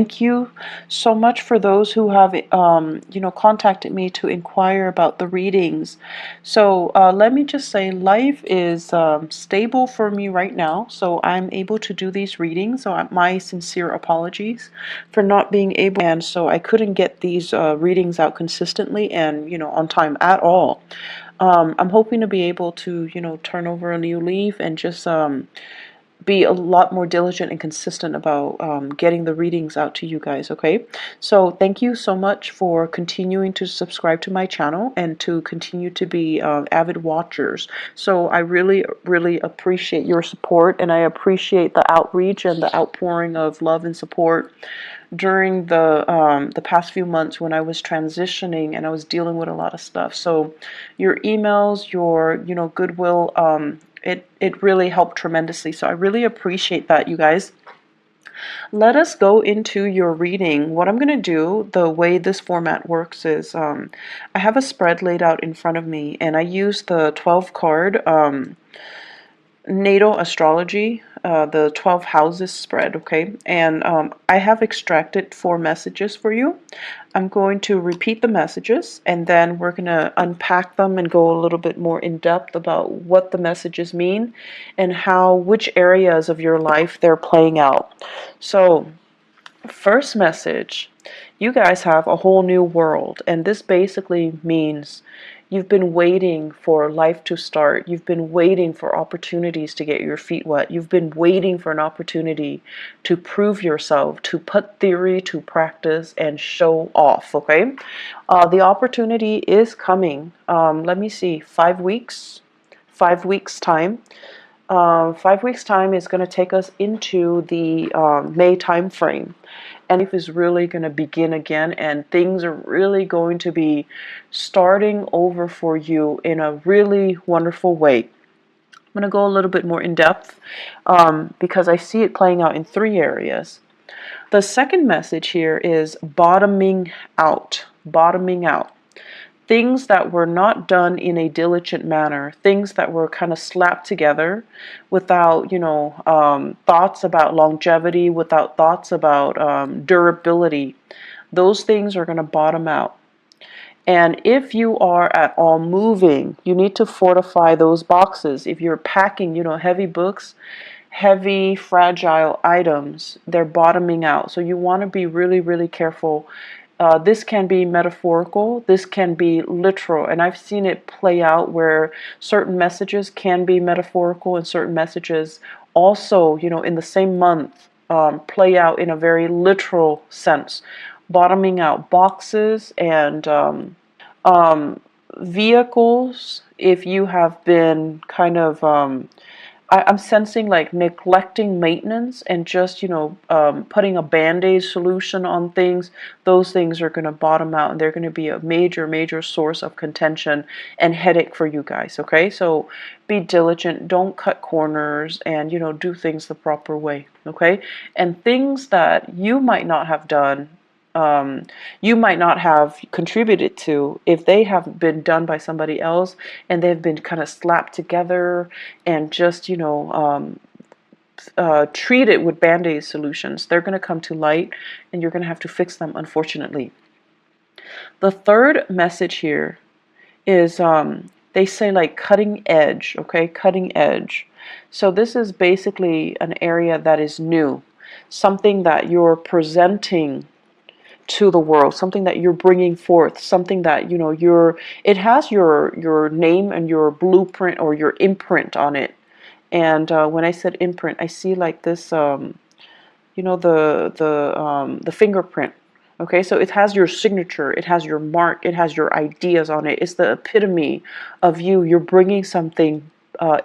Thank you so much for those who have, contacted me to inquire about the readings. So let me just say, life is stable for me right now, so I'm able to do these readings. So my sincere apologies for not being able, and so I couldn't get these readings out consistently and on time at all. I'm hoping to be able to turn over a new leaf and just be a lot more diligent and consistent about getting the readings out to you guys, okay? So thank you so much for continuing to subscribe to my channel and to continue to be avid watchers. So I really, really appreciate your support, and I appreciate the outreach and the outpouring of love and support during the past few months when I was transitioning and I was dealing with a lot of stuff. So your emails, your goodwill, it really helped tremendously. So I really appreciate that, you guys. Let us go into your reading. What I'm going to do, the way this format works is I have a spread laid out in front of me, and I use the 12 card natal astrology, the 12 houses spread, okay? And I have extracted 4 messages for you. I'm going to repeat the messages, and then we're going to unpack them and go a little bit more in depth about what the messages mean and which areas of your life they're playing out. So, first message, you guys have a whole new world, and this basically means you've been waiting for life to start. You've been waiting for opportunities to get your feet wet. You've been waiting for an opportunity to prove yourself, to put theory to practice and show off, okay? The opportunity is coming. Let me see, 5 weeks? 5 weeks time. 5 weeks time is going to take us into the May time frame, and life is really going to begin again, and things are really going to be starting over for you in a really wonderful way. I'm going to go a little bit more in depth because I see it playing out in 3 areas. The second message here is bottoming out. Bottoming out. Things that were not done in a diligent manner, things that were kind of slapped together without, thoughts about longevity, without thoughts about durability. Those things are going to bottom out. And if you are at all moving, you need to fortify those boxes. If you're packing, heavy books, heavy, fragile items, they're bottoming out. So you want to be really, really careful. This can be metaphorical, this can be literal, and I've seen it play out where certain messages can be metaphorical and certain messages also, in the same month, play out in a very literal sense. Bottoming out boxes and vehicles, if you have been kind of I'm sensing like neglecting maintenance and just, putting a band-aid solution on things. Those things are going to bottom out, and they're going to be a major, major source of contention and headache for you guys, okay? So be diligent. Don't cut corners and, do things the proper way, okay? And things that you might not have done, you might not have contributed to, if they have been done by somebody else and they've been kind of slapped together and just treated with band-aid solutions, they're going to come to light and you're going to have to fix them, unfortunately. The third message here is they say like cutting edge, okay? Cutting edge. So this is basically an area that is new, something that you're presenting to the world, something that you're bringing forth, something that it has your name and your blueprint or your imprint on it. And when I said imprint, I see like this the fingerprint. Okay, so it has your signature, it has your mark, it has your ideas on it. It's the epitome of you. You're bringing something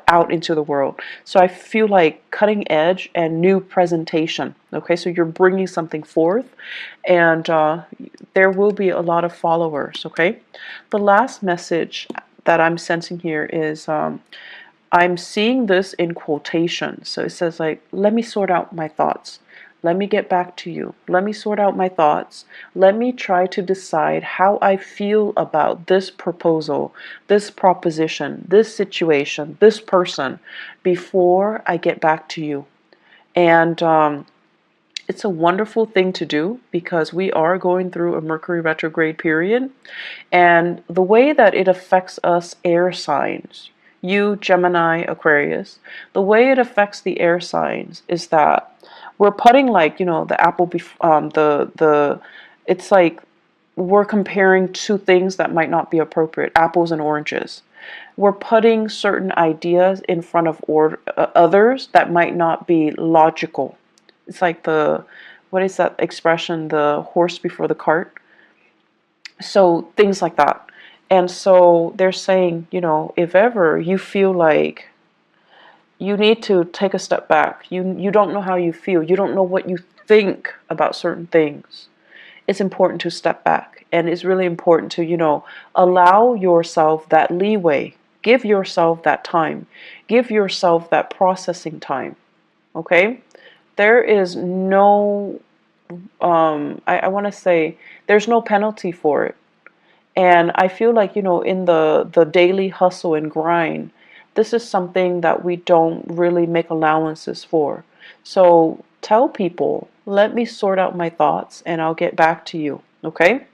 out into the world. So I feel like cutting edge and new presentation. Okay, so you're bringing something forth, and there will be a lot of followers. Okay, the last message that I'm sensing here is I'm seeing this in quotations. So it says like, let me sort out my thoughts. Let me get back to you. Let me sort out my thoughts. Let me try to decide how I feel about this proposal, this proposition, this situation, this person before I get back to you. And It's a wonderful thing to do because we are going through a Mercury retrograde period, and the way that it affects us air signs, you, Gemini, Aquarius, the way it affects the air signs is that we're putting, like, the apple, it's like we're comparing two things that might not be appropriate, apples and oranges. We're putting certain ideas in front of others that might not be logical. It's like what is that expression, the horse before the cart? So things like that. And so they're saying, if ever you feel like you need to take a step back, you don't know how you feel, you don't know what you think about certain things, it's important to step back. And it's really important to, allow yourself that leeway. Give yourself that time. Give yourself that processing time. Okay? There is no, I want to say, there's no penalty for it. And I feel like, in the daily hustle and grind, this is something that we don't really make allowances for. So tell people, let me sort out my thoughts and I'll get back to you. Okay?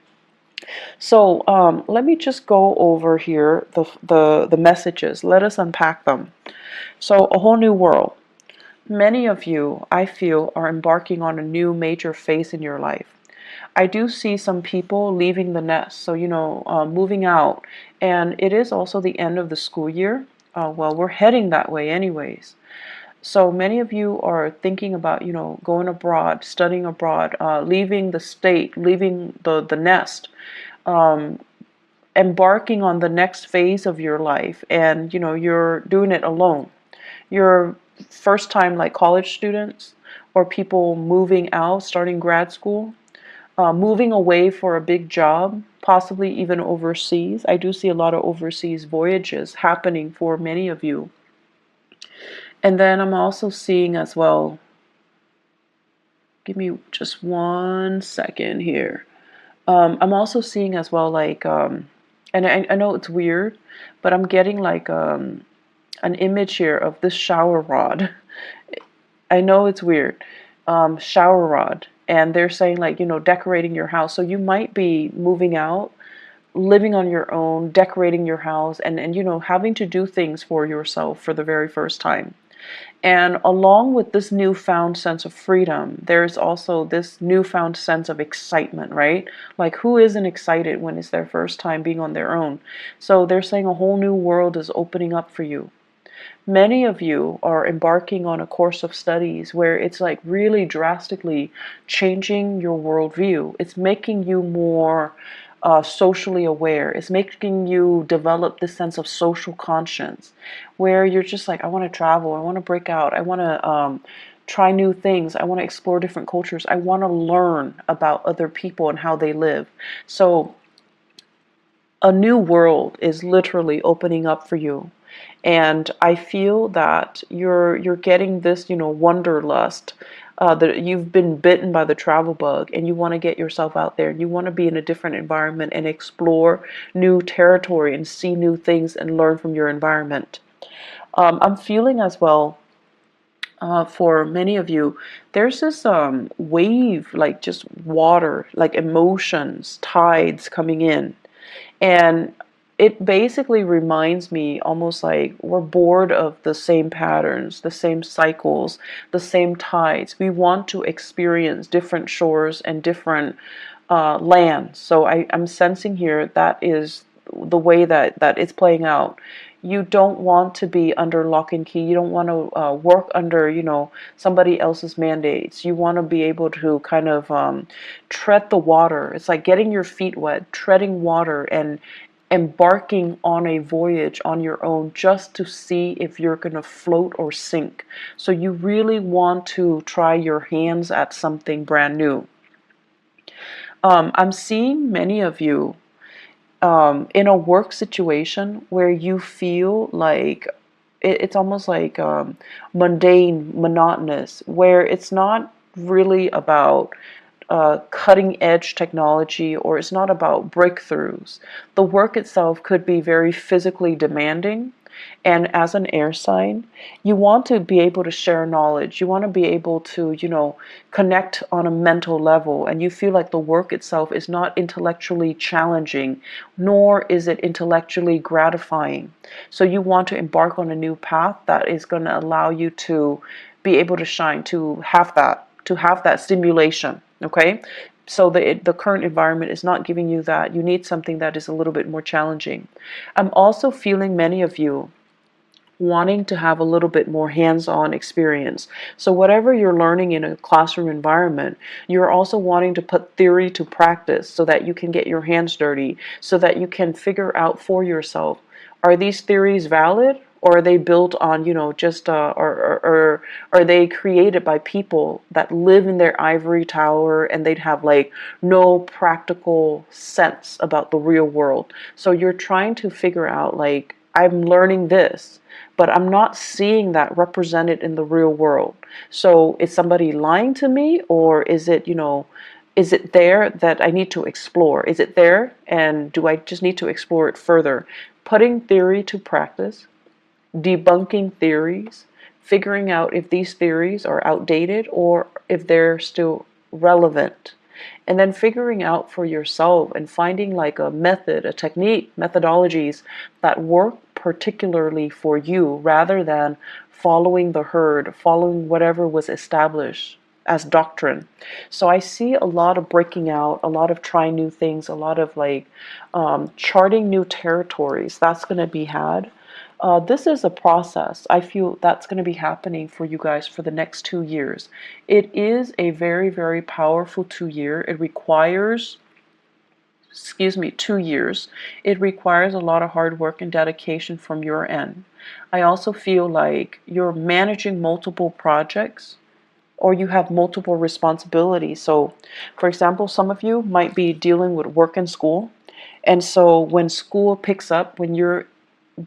So let me just go over here the messages. Let us unpack them. So a whole new world. Many of you, I feel, are embarking on a new major phase in your life. I do see some people leaving the nest, so, moving out. And it is also the end of the school year. Well, we're heading that way anyways. So many of you are thinking about, going abroad, studying abroad, leaving the state, leaving the nest, embarking on the next phase of your life. And, you're doing it alone. You're first time, like college students or people moving out, starting grad school, moving away for a big job, possibly even overseas. I do see a lot of overseas voyages happening for many of you. And then I'm also seeing as well, give me just 1 second here. I'm also seeing as well, like, and I know it's weird, but I'm getting like an image here of this shower rod. I know it's weird. Shower rod. And they're saying, like, decorating your house. So you might be moving out, living on your own, decorating your house, and having to do things for yourself for the very first time. And along with this newfound sense of freedom, there's also this newfound sense of excitement, right? Like, who isn't excited when it's their first time being on their own? So they're saying a whole new world is opening up for you. Many of you are embarking on a course of studies where it's like really drastically changing your worldview. It's making you more socially aware. It's making you develop this sense of social conscience where you're just like, I want to travel, I want to break out, I want to try new things, I want to explore different cultures, I want to learn about other people and how they live. So a new world is literally opening up for you. And I feel that you're getting this, wanderlust, that you've been bitten by the travel bug and you want to get yourself out there and you want to be in a different environment and explore new territory and see new things and learn from your environment. I'm feeling as well, for many of you, there's this wave, like just water, like emotions, tides coming in. And it basically reminds me almost like we're bored of the same patterns, the same cycles, the same tides. We want to experience different shores and different lands. So I'm sensing here that is the way that it's playing out. You don't want to be under lock and key. You don't want to work under, somebody else's mandates. You want to be able to kind of tread the water. It's like getting your feet wet, treading water, and embarking on a voyage on your own just to see if you're going to float or sink. So you really want to try your hands at something brand new. I'm seeing many of you in a work situation where you feel like it's almost like mundane, monotonous, where it's not really about cutting edge technology, or it's not about breakthroughs. The work itself could be very physically demanding, And as an air sign, you want to be able to share knowledge. You want to be able to, connect on a mental level. And you feel like the work itself is not intellectually challenging, nor is it intellectually gratifying. So you want to embark on a new path that is going to allow you to be able to shine, to have that stimulation. Okay, so the current environment is not giving you that. You need something that is a little bit more challenging. I'm also feeling many of you wanting to have a little bit more hands-on experience. So whatever you're learning in a classroom environment, you're also wanting to put theory to practice so that you can get your hands dirty, so that you can figure out for yourself, are these theories valid? Or are they built on, just, or are they created by people that live in their ivory tower and they'd have like no practical sense about the real world? So you're trying to figure out, like, I'm learning this, but I'm not seeing that represented in the real world. So is somebody lying to me, or is it there that I need to explore? Is it there, and do I just need to explore it further? Putting theory to practice, debunking theories, figuring out if these theories are outdated or if they're still relevant. And then figuring out for yourself and finding like a method, a technique, methodologies that work particularly for you, rather than following the herd, following whatever was established as doctrine. So I see a lot of breaking out, a lot of trying new things, a lot of like charting new territories. That's going to be had. This is a process. I feel that's going to be happening for you guys for the next 2 years. It is a very, very powerful 2 year. It requires, 2 years. It requires a lot of hard work and dedication from your end. I also feel like you're managing multiple projects, or you have multiple responsibilities. So, for example, some of you might be dealing with work and school. And so when school picks up, when you're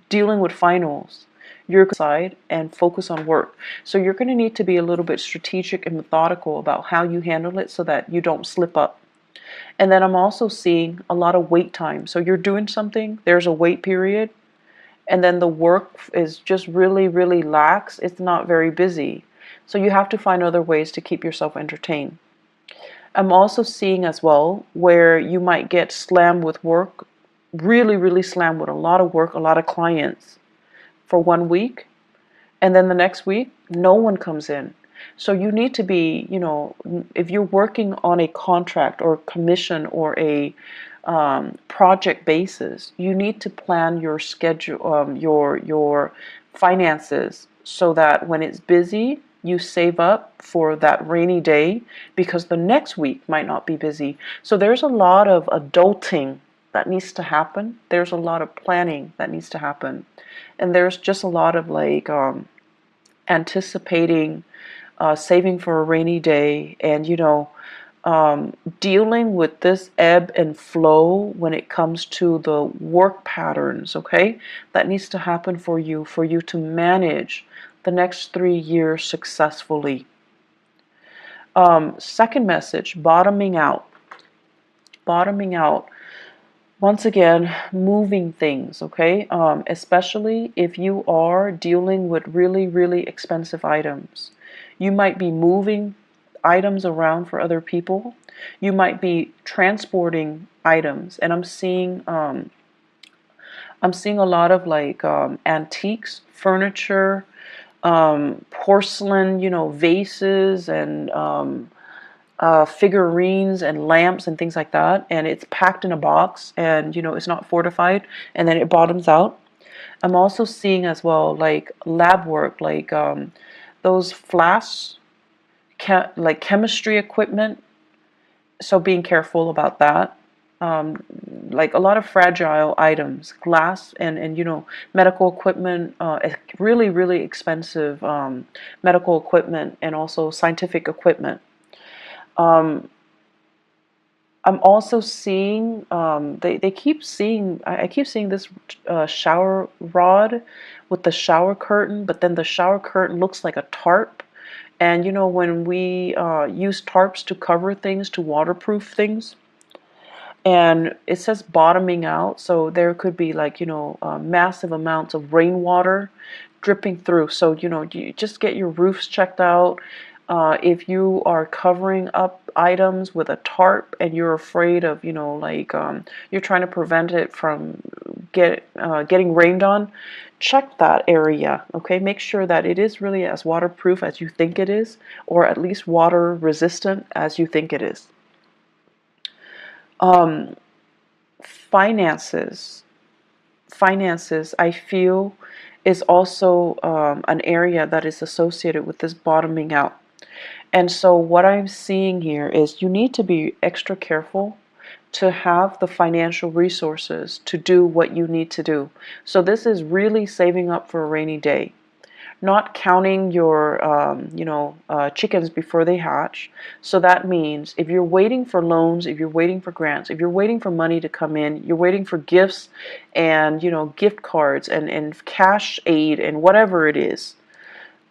dealing with finals, you're going to side and focus on work. So you're going to need to be a little bit strategic and methodical about how you handle it so that you don't slip up. And then I'm also seeing a lot of wait time. So you're doing something, there's a wait period, and then the work is just really, really lax. It's not very busy. So you have to find other ways to keep yourself entertained. I'm also seeing as well where you might get slammed with work, really, really slammed with a lot of work, a lot of clients for 1 week. And then the next week, no one comes in. So you need to be, if you're working on a contract or commission or a project basis, you need to plan your schedule, your finances, so that when it's busy, you save up for that rainy day, because the next week might not be busy. So there's a lot of adulting that needs to happen. There's a lot of planning that needs to happen. And there's just a lot of like anticipating, saving for a rainy day, and dealing with this ebb and flow when it comes to the work patterns. Okay, that needs to happen for you to manage the next 3 years successfully. Second message, bottoming out. Bottoming out. Once again, moving things, okay? Especially if you are dealing with really, really expensive items. You might be moving items around for other people. You might be transporting items, and I'm seeing a lot of like antiques, furniture, porcelain, vases, and figurines and lamps and things like that, and it's packed in a box, and it's not fortified, and then it bottoms out. I'm also seeing as well like lab work, like those flasks, like chemistry equipment. So being careful about that. Like a lot of fragile items, glass, and medical equipment, really, really expensive medical equipment, and also scientific equipment. Um, I'm also seeing, they keep seeing, I keep seeing this shower rod with the shower curtain, but then the shower curtain looks like a tarp. And when we use tarps to cover things, to waterproof things, And it says bottoming out, so there could be like, massive amounts of rainwater dripping through. So, you just get your roofs checked out. If you are covering up items with a tarp and you're afraid of, you're trying to prevent it from getting rained on, check that area, okay? Make sure that it is really as waterproof as you think it is, or at least water resistant as you think it is. Um, finances. Finances, I feel, is also an area that is associated with this bottoming out. And so what I'm seeing here is you need to be extra careful to have the financial resources to do what you need to do. So this is really saving up for a rainy day, not counting your chickens before they hatch. So that means if you're waiting for loans, if you're waiting for grants, if you're waiting for money to come in, you're waiting for gifts and gift cards and cash aid and whatever it is,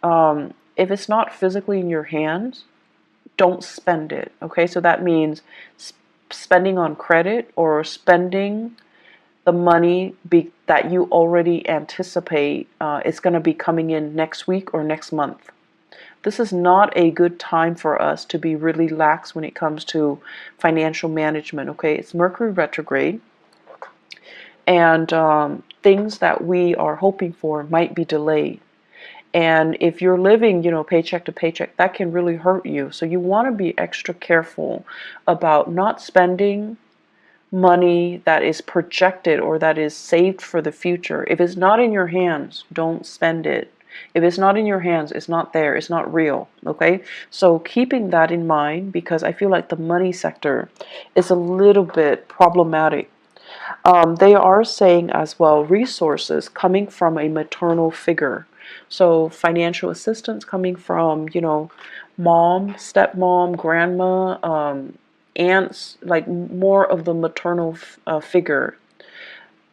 if it's not physically in your hands, don't spend it. Okay, so that means spending on credit or spending the money that you already anticipate is going to be coming in next week or next month. This is not a good time for us to be really lax when it comes to financial management. Okay, it's Mercury retrograde, and things that we are hoping for might be delayed. And if you're living, paycheck to paycheck, that can really hurt you. So you want to be extra careful about not spending money that is projected or that is saved for the future. If it's not in your hands, don't spend it. If it's not in your hands, it's not there, it's not real, okay? So keeping that in mind, because I feel like the money sector is a little bit problematic. They are saying as well resources coming from a maternal figure. So financial assistance coming from, mom, stepmom, grandma, aunts, like more of the maternal figure.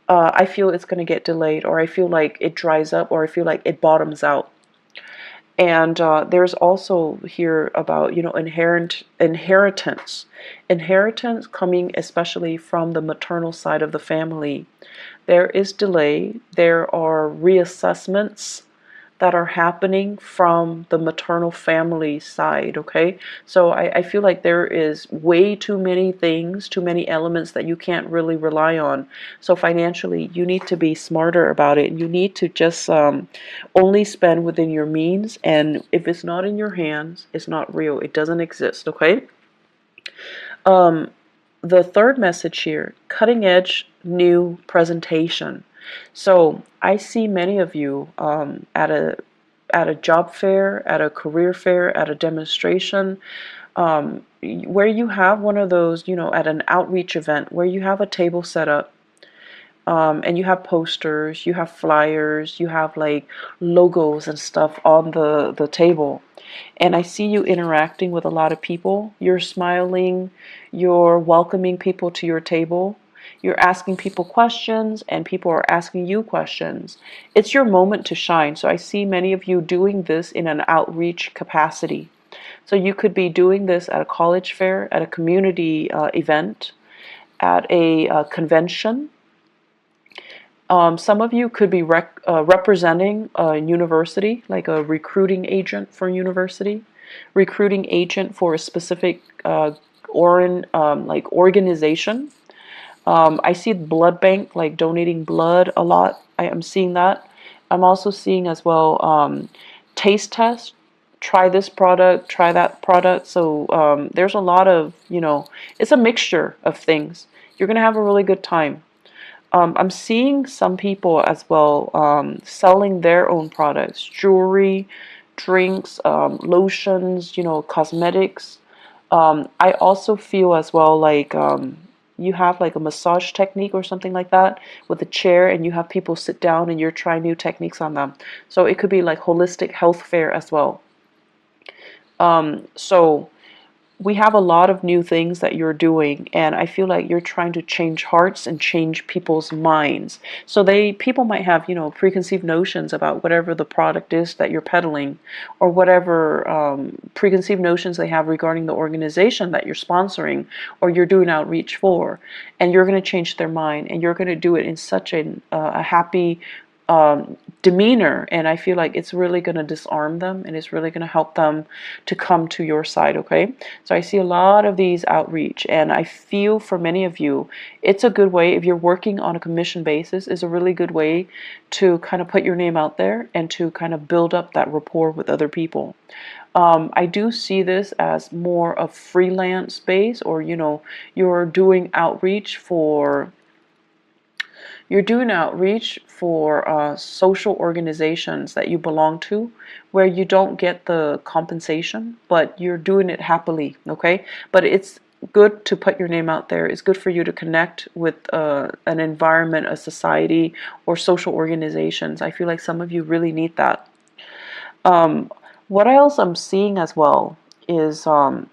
I feel it's going to get delayed, or I feel like it dries up, or I feel like it bottoms out. And there's also here about, inheritance. Inheritance coming especially from the maternal side of the family. There is delay. There are reassessments that are happening from the maternal family side, okay? So I feel like there is way too many things, too many elements that you can't really rely on. So financially, you need to be smarter about it. You need to just only spend within your means, and if it's not in your hands, it's not real. It doesn't exist, okay? The third message here, cutting edge new presentation. So I see many of you at a job fair, at a career fair, at a demonstration, where you have one of those, at an outreach event where you have a table set up, and you have posters, you have flyers, you have like logos and stuff on the table. And I see you interacting with a lot of people. You're smiling, you're welcoming people to your table, you're asking people questions, and people are asking you questions. It's your moment to shine. So I see many of you doing this in an outreach capacity. So you could be doing this at a college fair, at a community event, at a convention. Some of you could be representing a university, like a recruiting agent for a university, recruiting agent for a specific organization. I see blood bank, like donating blood a lot. I am seeing that. I'm also seeing as well taste test. Try this product, try that product. So there's a lot of, it's a mixture of things. You're going to have a really good time. I'm seeing some people as well selling their own products, jewelry, drinks, lotions, cosmetics. I also feel as well like you have like a massage technique or something like that with a chair, and you have people sit down and you're trying new techniques on them. So it could be like holistic health fair as well. So we have a lot of new things that you're doing, and I feel like you're trying to change hearts and change people's minds. So people might have, preconceived notions about whatever the product is that you're peddling, or whatever preconceived notions they have regarding the organization that you're sponsoring or you're doing outreach for, and you're going to change their mind, and you're going to do it in such a happy demeanor, and I feel like it's really going to disarm them, and it's really going to help them to come to your side. Okay, so I see a lot of these outreach, and I feel for many of you it's a good way, if you're working on a commission basis, is a really good way to kind of put your name out there and to kind of build up that rapport with other people. I do see this as more of freelance base, or you're doing outreach for social organizations that you belong to, where you don't get the compensation, but you're doing it happily, okay? But it's good to put your name out there. It's good for you to connect with an environment, a society, or social organizations. I feel like some of you really need that. What else I'm seeing as well is I'm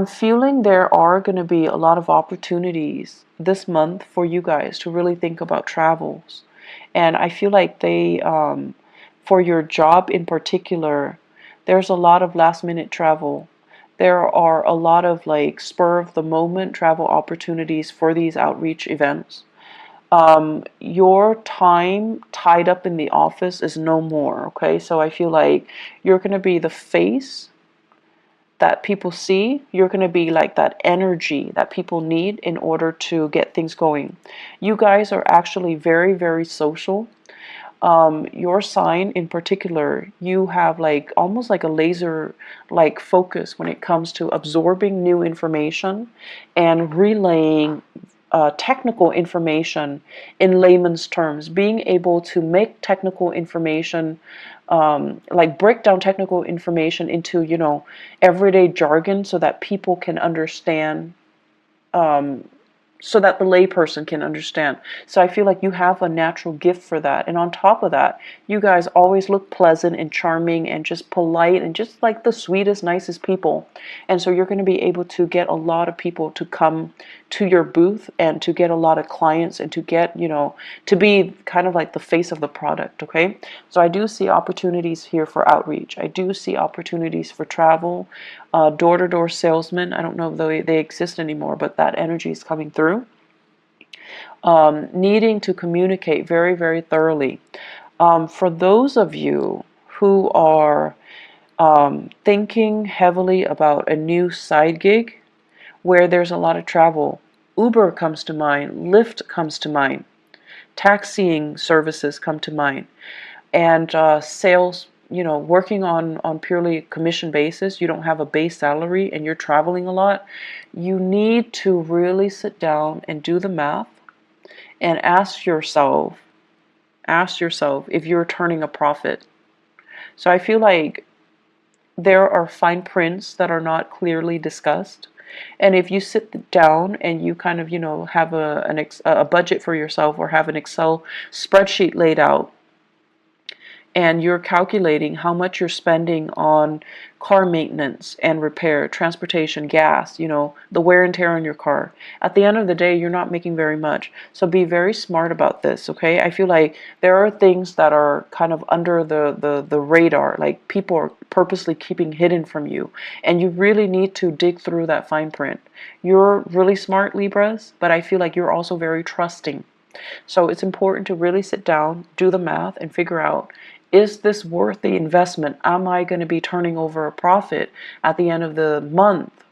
feeling there are going to be a lot of opportunities this month for you guys to really think about travels. And I feel like for your job in particular, there's a lot of last minute travel. There are a lot of like spur of the moment travel opportunities for these outreach events. Your time tied up in the office is no more, okay? So I feel like you're going to be the face that people see. You're going to be like that energy that people need in order to get things going. You guys are actually very, very social. Your sign in particular, you have like almost like a laser like focus when it comes to absorbing new information and relaying technical information in layman's terms, being able to make technical information, like break down technical information into, everyday jargon so that people can understand, so that the layperson can understand. So I feel like you have a natural gift for that. And on top of that, you guys always look pleasant and charming and just polite and just like the sweetest, nicest people. And so you're going to be able to get a lot of people to come to your booth and to get a lot of clients and to get, to be kind of like the face of the product, okay? So I do see opportunities here for outreach. I do see opportunities for travel, door-to-door salesmen. I don't know if they exist anymore, but that energy is coming through. Needing to communicate very, very thoroughly. For those of you who are thinking heavily about a new side gig where there's a lot of travel, Uber comes to mind, Lyft comes to mind, taxiing services come to mind, and sales, working on purely commission basis. You don't have a base salary and you're traveling a lot. You need to really sit down and do the math and ask yourself if you're turning a profit. So I feel like there are fine prints that are not clearly discussed. And if you sit down and you kind of, have a budget for yourself, or have an Excel spreadsheet laid out, and you're calculating how much you're spending on car maintenance and repair, transportation, gas, the wear and tear on your car. At the end of the day, you're not making very much. So be very smart about this, okay? I feel like there are things that are kind of under the radar, like people are purposely keeping hidden from you, and you really need to dig through that fine print. You're really smart, Libras, but I feel like you're also very trusting. So it's important to really sit down, do the math, and figure out, is this worth the investment? Am I going to be turning over a profit at the end of the month?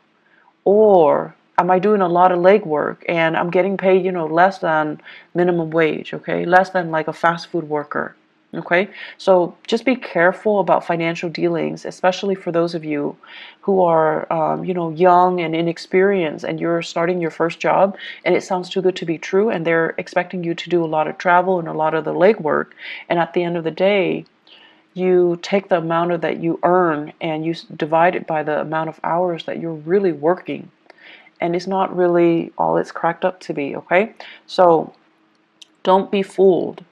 Or am I doing a lot of legwork and I'm getting paid, less than minimum wage, okay? Less than like a fast food worker, okay? So just be careful about financial dealings, especially for those of you who are, young and inexperienced, and you're starting your first job and it sounds too good to be true, and they're expecting you to do a lot of travel and a lot of the legwork, and at the end of the day, you take the amount of that you earn and you divide it by the amount of hours that you're really working, and it's not really all it's cracked up to be, okay? So don't be fooled.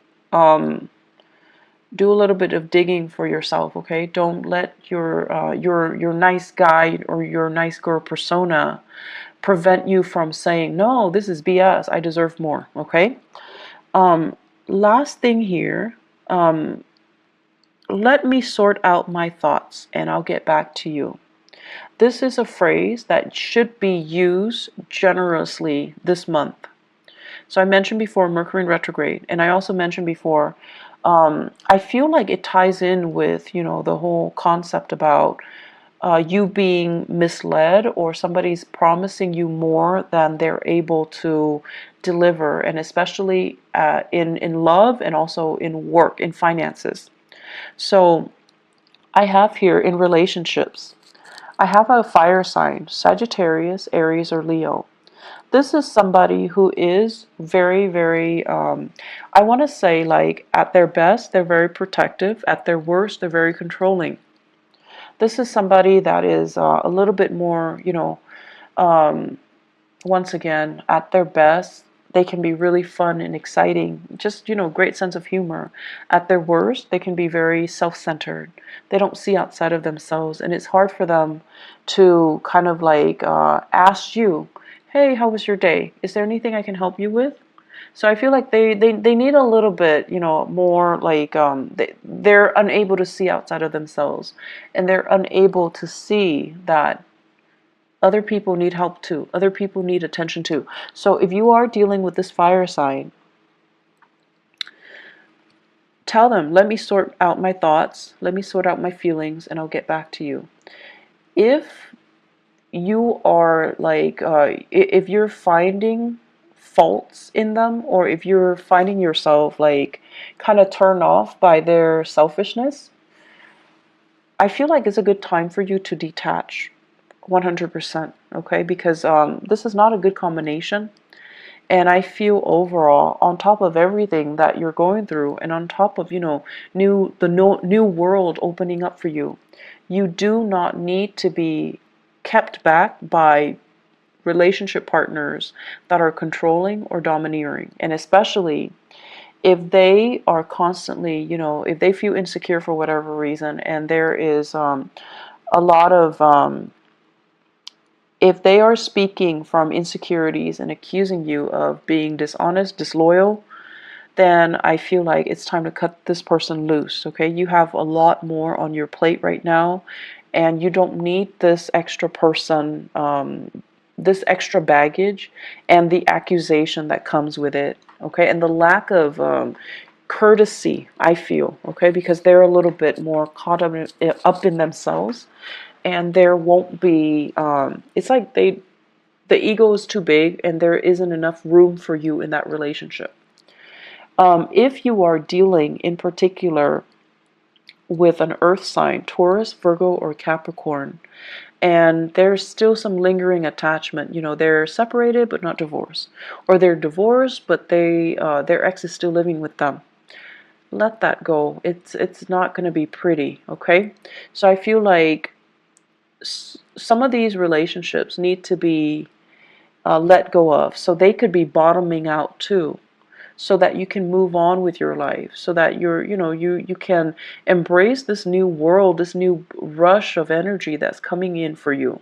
Do a little bit of digging for yourself, okay? Don't let your nice guy or your nice girl persona prevent you from saying, no, this is BS, I deserve more, okay? Last thing here, let me sort out my thoughts and I'll get back to you. This is a phrase that should be used generously this month. So I mentioned before Mercury in retrograde, and I also mentioned before, I feel like it ties in with, the whole concept about you being misled, or somebody's promising you more than they're able to deliver, and especially in love and also in work, in finances. So I have here in relationships, I have a fire sign, Sagittarius, Aries, or Leo. This is somebody who is very, very, I want to say, like, at their best, they're very protective. At their worst, they're very controlling. This is somebody that is a little bit more, once again, at their best, they can be really fun and exciting, just, great sense of humor. At their worst, they can be very self-centered. They don't see outside of themselves, and it's hard for them to kind of like ask you, hey, how was your day? Is there anything I can help you with? So I feel like they need a little bit, more like they're unable to see outside of themselves, and they're unable to see that other people need help too. Other people need attention too. So if you are dealing with this fire sign, tell them, let me sort out my thoughts, let me sort out my feelings, and I'll get back to you. If you are like, if you're finding faults in them, or if you're finding yourself like kind of turned off by their selfishness, I feel like it's a good time for you to detach 100%, okay? Because this is not a good combination. And I feel overall, on top of everything that you're going through, and on top of, new world opening up for you, you do not need to be kept back by relationship partners that are controlling or domineering. And especially if they are constantly, if they feel insecure for whatever reason, and there is a lot of if they are speaking from insecurities and accusing you of being dishonest, disloyal, then I feel like it's time to cut this person loose, okay? You have a lot more on your plate right now, and you don't need this extra person, this extra baggage, and the accusation that comes with it, okay? And the lack of courtesy, I feel, okay? Because they're a little bit more caught up in themselves, and there won't be, it's like the ego is too big and there isn't enough room for you in that relationship. If you are dealing in particular with an earth sign, Taurus, Virgo, or Capricorn, and there's still some lingering attachment, they're separated but not divorced, or they're divorced but their ex is still living with them, let that go. It's not going to be pretty, okay? So I feel like some of these relationships need to be let go of, so they could be bottoming out too, so that you can move on with your life, so that you can embrace this new world, this new rush of energy that's coming in for you.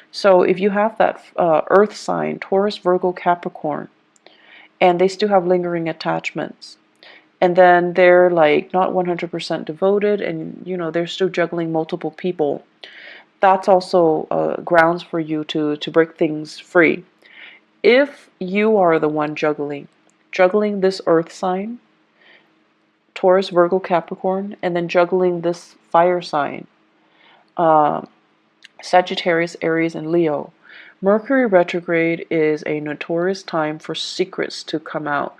So if you have that earth sign, Taurus, Virgo, Capricorn, and they still have lingering attachments, and then they're like not 100% devoted, and they're still juggling multiple people, that's also grounds for you to break things free. If you are the one juggling this earth sign, Taurus, Virgo, Capricorn, and then juggling this fire sign, uh, Sagittarius, Aries, and Leo, Mercury retrograde is a notorious time for secrets to come out.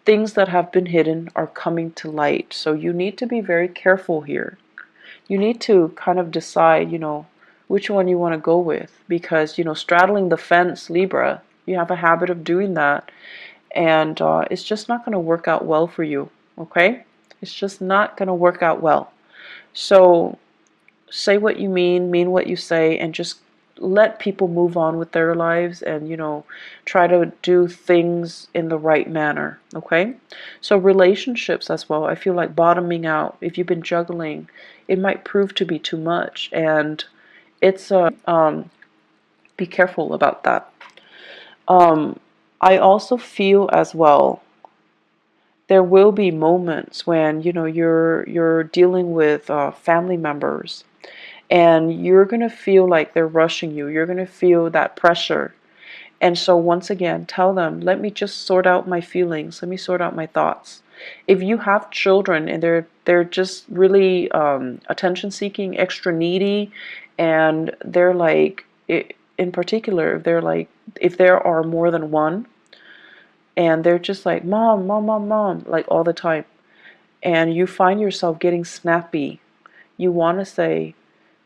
Things that have been hidden are coming to light. So you need to be very careful here. You need to kind of decide, which one you want to go with, because, straddling the fence, Libra, you have a habit of doing that, and it's just not going to work out well for you, okay? It's just not going to work out well. So say what you mean what you say, and just let people move on with their lives and, try to do things in the right manner, okay? So relationships as well, I feel like bottoming out. If you've been juggling, it might prove to be too much, and it's be careful about that. I also feel as well there will be moments when, you're dealing with family members, and you're going to feel like they're rushing you. You're going to feel that pressure. And so once again, tell them, let me just sort out my feelings. Let me sort out my thoughts. If you have children and they're just really attention seeking, extra needy, and they're like, in particular, if there are more than one, and they're just like, mom, mom, mom, mom, like all the time, and you find yourself getting snappy, you want to say,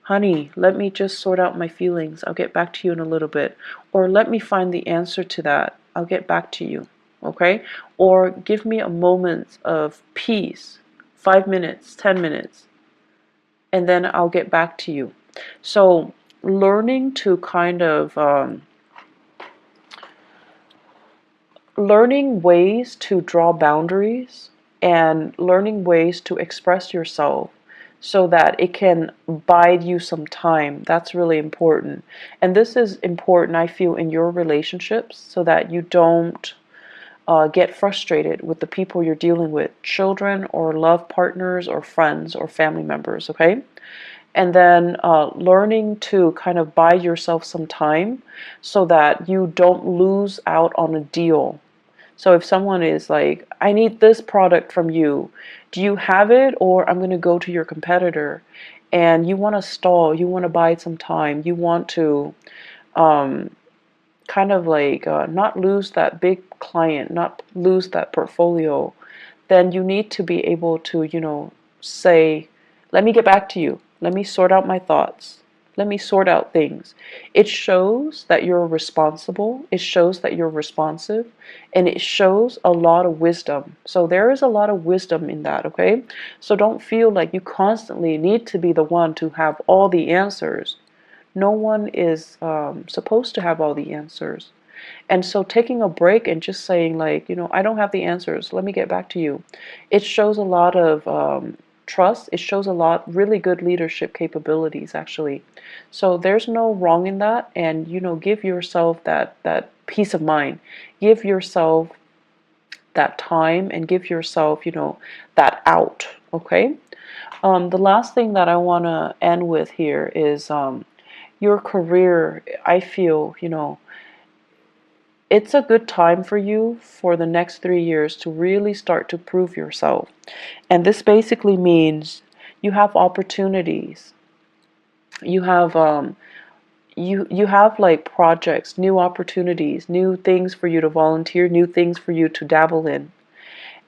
honey, let me just sort out my feelings. I'll get back to you in a little bit. Or let me find the answer to that. I'll get back to you. Okay? Or give me a moment of peace, 5 minutes, 10 minutes, and then I'll get back to you. So learning to kind of learning ways to draw boundaries and learning ways to express yourself so that it can bide you some time. That's really important. And this is important, I feel, in your relationships so that you don't get frustrated with the people you're dealing with, children or love partners or friends or family members, okay? And then learning to kind of buy yourself some time so that you don't lose out on a deal. So if someone is like, I need this product from you, do you have it, or I'm going to go to your competitor? And you want to stall, you want to buy some time, you want to kind of like not lose that big client, not lose that portfolio, then you need to be able to, say, let me get back to you. Let me sort out my thoughts. Let me sort out things. It shows that you're responsible. It shows that you're responsive. And it shows a lot of wisdom. So there is a lot of wisdom in that, okay? So don't feel like you constantly need to be the one to have all the answers. No one is supposed to have all the answers. And so taking a break and just saying like, I don't have the answers. Let me get back to you. It shows a lot of trust. It shows a lot really good leadership capabilities actually. So there's no wrong in that. And give yourself that peace of mind. Give yourself that time and give yourself, that out. Okay. The last thing that I want to end with here is your career. I feel, it's a good time for you for the next 3 years to really start to prove yourself. And this basically means you have opportunities. You have you have like projects, new opportunities, new things for you to volunteer, new things for you to dabble in.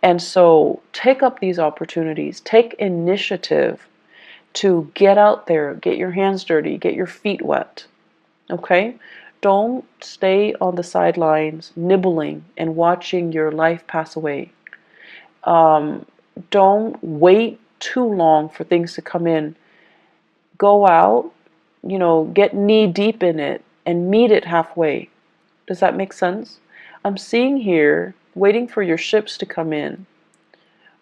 And so take up these opportunities. Take initiative to get out there, get your hands dirty, get your feet wet. Okay? Don't stay on the sidelines nibbling and watching your life pass away. Don't wait too long for things to come in. Go out, get knee deep in it and meet it halfway. Does that make sense? I'm seeing here waiting for your ships to come in,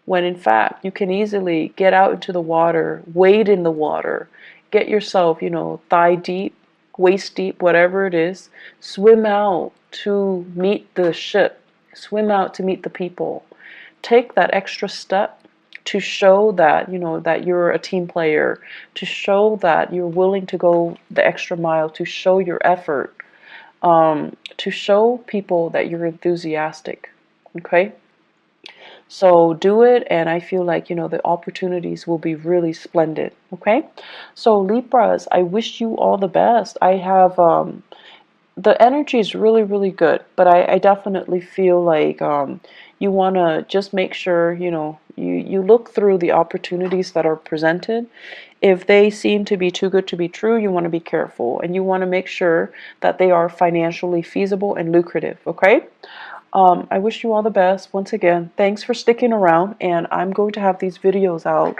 when in fact you can easily get out into the water, wade in the water, get yourself, thigh deep, waist deep, whatever it is, swim out to meet the ship, swim out to meet the people. Take that extra step to show that, that you're a team player, to show that you're willing to go the extra mile, to show your effort, to show people that you're enthusiastic. Okay? So do it, and I feel like, the opportunities will be really splendid. Okay? So Libras, I wish you all the best. I have, the energy is really, really good, but I definitely feel like you want to just make sure, you look through the opportunities that are presented. If they seem to be too good to be true, you want to be careful, and you want to make sure that they are financially feasible and lucrative. Okay? I wish you all the best. Once again, thanks for sticking around, and I'm going to have these videos out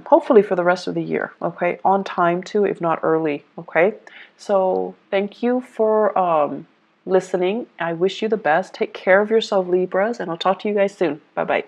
hopefully for the rest of the year, okay? On time too, if not early, okay? So thank you for listening. I wish you the best. Take care of yourself, Libras, and I'll talk to you guys soon. Bye-bye.